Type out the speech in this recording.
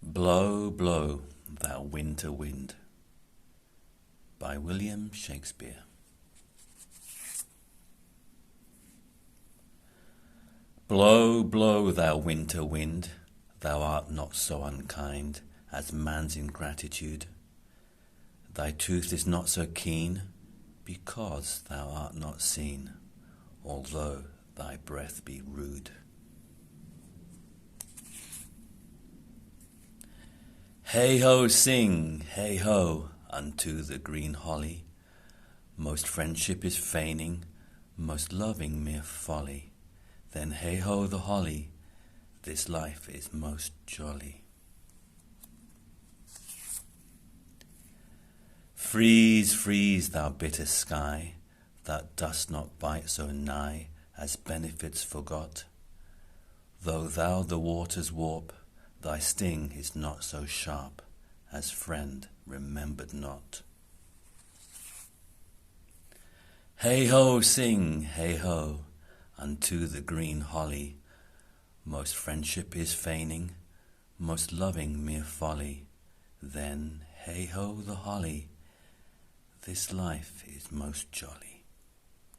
Blow, blow, thou winter wind, by William Shakespeare. Blow, blow, thou winter wind, thou art not so unkind as man's ingratitude. Thy tooth is not so keen, because thou art not seen, although thy breath be rude. Hey-ho, sing, hey-ho, unto the green holly. Most friendship is feigning, most loving mere folly. Then hey-ho the holly, this life is most jolly. Freeze, freeze, thou bitter sky, that dost not bite so nigh as benefits forgot. Though thou the waters warp, thy sting is not so sharp as friend remembered not. Hey-ho, sing, hey-ho, unto the green holly. Most friendship is feigning, most loving mere folly. Then hey-ho the holly, this life is most jolly.